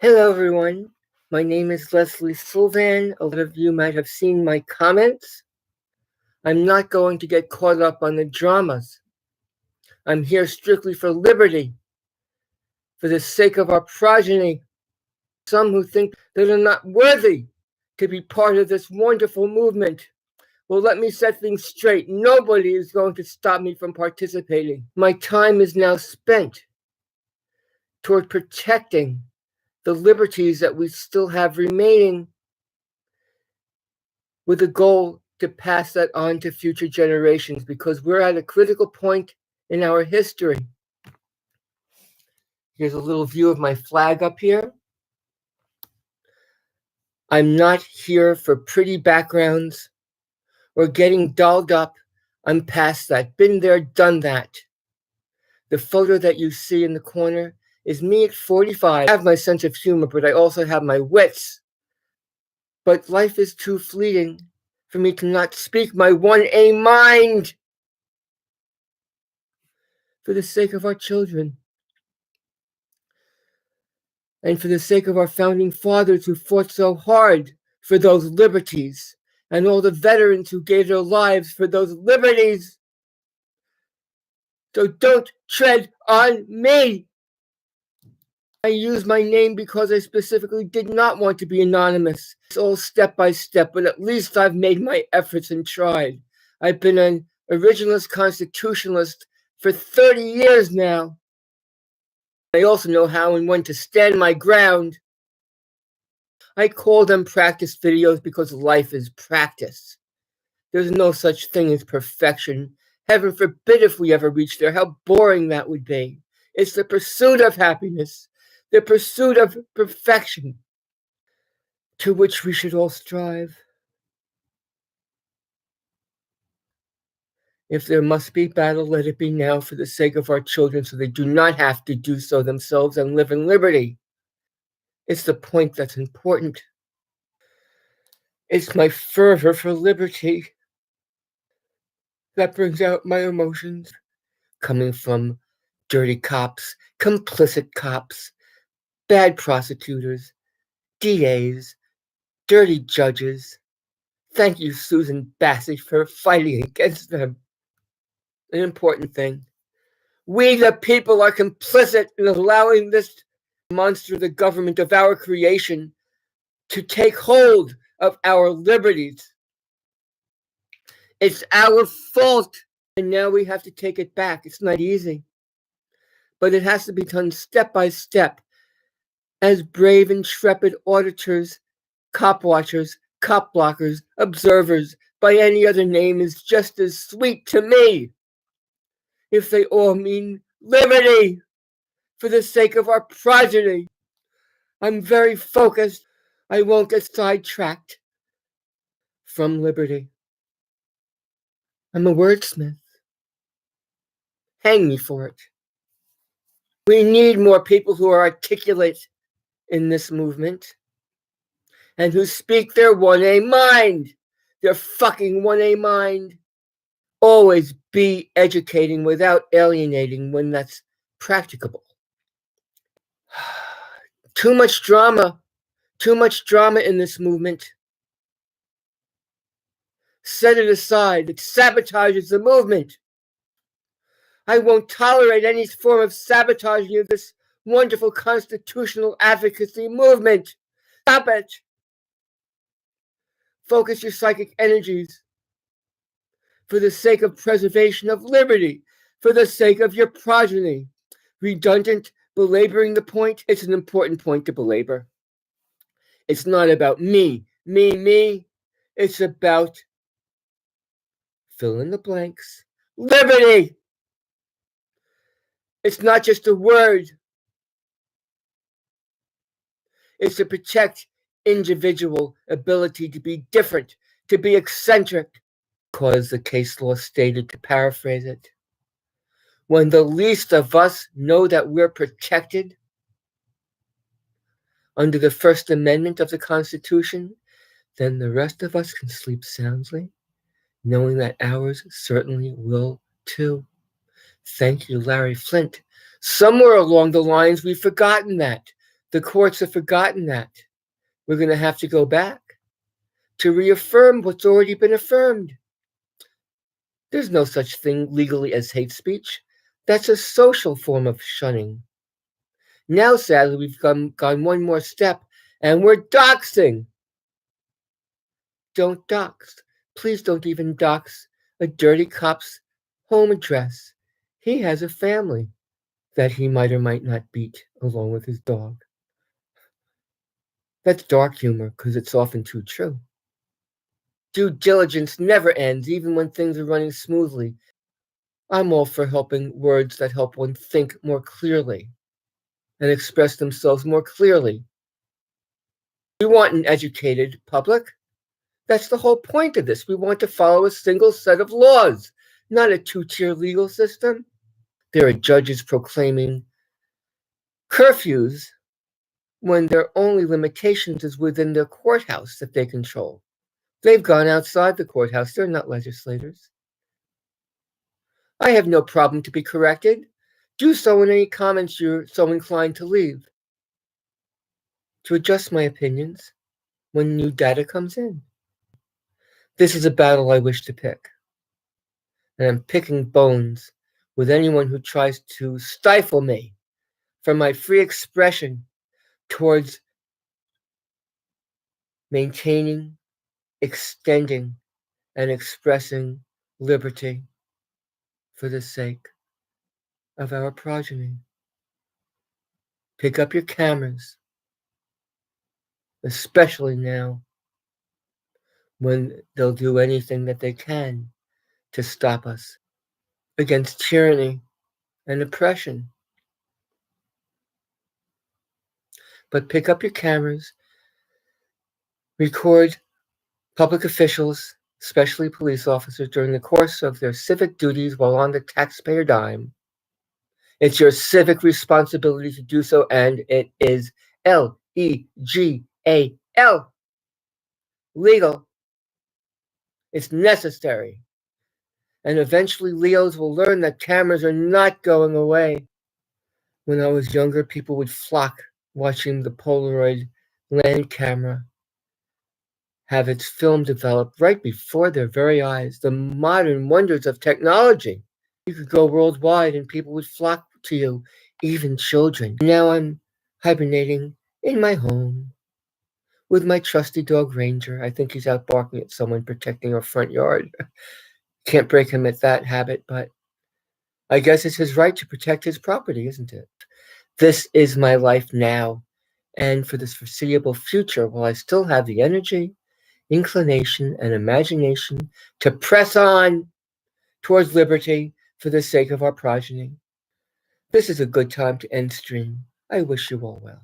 Hello, everyone. My name is Leslie Sylvan. A lot of you might have seen my comments. I'm not going to get caught up on the dramas. I'm here strictly for liberty, for the sake of our progeny. Some who think that they're not worthy to be part of this wonderful movement. Well, let me set things straight. Nobody is going to stop me from participating. My time is now spent toward protecting the liberties that we still have remaining, with a goal to pass that on to future generations, because we're at a critical point in our history. Here's a little view of my flag up here. I'm not here for pretty backgrounds or getting dolled up. I'm past that. Been there, done that. The photo that you see in the corner is me at 45. I have my sense of humor, but I also have my wits. But life is too fleeting for me to not speak my 1A mind. For the sake of our children, and for the sake of our founding fathers who fought so hard for those liberties, and all the veterans who gave their lives for those liberties. So don't tread on me. I use my name because I specifically did not want to be anonymous. It's all step by step, but at least I've made my efforts and tried. I've been an originalist constitutionalist for 30 years now. I also know how and when to stand my ground. I call them practice videos because life is practice. There's no such thing as perfection. Heaven forbid if we ever reach there. How boring that would be. It's the pursuit of happiness, the pursuit of perfection, to which we should all strive. If there must be battle, let it be now for the sake of our children, so they do not have to do so themselves and live in liberty. It's the point that's important. It's my fervor for liberty that brings out my emotions, coming from dirty cops, complicit cops, bad prosecutors, DAs, dirty judges. Thank you, Susan Bassett, for fighting against them. An important thing. We, the people, are complicit in allowing this monster, the government of our creation, to take hold of our liberties. It's our fault, and now we have to take it back. It's not easy, but it has to be done step by step. As brave, intrepid auditors, cop watchers, cop blockers, observers, by any other name is just as sweet to me. If they all mean liberty, for the sake of our progeny. I'm very focused. I won't get sidetracked from liberty. I'm a wordsmith. Hang me for it. We need more people who are articulate in this movement and who speak their 1A mind, their fucking 1A mind. Always be educating without alienating when that's practicable. Too much drama in this movement. Set it aside. It sabotages the movement. I won't tolerate any form of sabotaging of this wonderful constitutional advocacy movement. Stop it. Focus your psychic energies for the sake of preservation of liberty, for the sake of your progeny. Redundant, belaboring the point. It's an important point to belabor. It's not about me. It's about fill in the blanks. Liberty. It's not just a word. It's to protect individual ability to be different, to be eccentric, because the case law stated, to paraphrase it, when the least of us know that we're protected under the First Amendment of the Constitution, then the rest of us can sleep soundly, knowing that ours certainly will too. Thank you, Larry Flint. Somewhere along the lines, we've forgotten that. The courts have forgotten that. We're going to have to go back to reaffirm what's already been affirmed. There's no such thing legally as hate speech. That's a social form of shunning. Now, sadly, we've gone one more step, and we're doxing. Don't dox. Please don't even dox a dirty cop's home address. He has a family that he might or might not beat along with his dog. That's dark humor because it's often too true. Due diligence never ends, even when things are running smoothly. I'm all for helping words that help one think more clearly and express themselves more clearly. We want an educated public. That's the whole point of this. We want to follow a single set of laws, not a two-tier legal system. There are judges proclaiming curfews when their only limitations is within their courthouse that they control. They've gone outside the courthouse. They're not legislators. I have no problem to be corrected. Do so in any comments you're so inclined to leave. To adjust my opinions when new data comes in. This is a battle I wish to pick. And I'm picking bones with anyone who tries to stifle me from my free expression towards maintaining, extending, and expressing liberty for the sake of our progeny. Pick up your cameras, especially now when they'll do anything that they can to stop us against tyranny and oppression. But pick up your cameras, record public officials, especially police officers, during the course of their civic duties while on the taxpayer dime. It's your civic responsibility to do so, and it is legal. Legal. It's necessary. And eventually Leos will learn that cameras are not going away. When I was younger, people would flock watching the Polaroid land camera have its film developed right before their very eyes. The modern wonders of technology. You could go worldwide and people would flock to you, even children. Now I'm hibernating in my home with my trusty dog Ranger. I think he's out barking at someone protecting our front yard. Can't break him at that habit, but I guess it's his right to protect his property, isn't it? This is my life now, and for this foreseeable future, while I still have the energy, inclination, and imagination to press on towards liberty for the sake of our progeny. This is a good time to end stream. I wish you all well.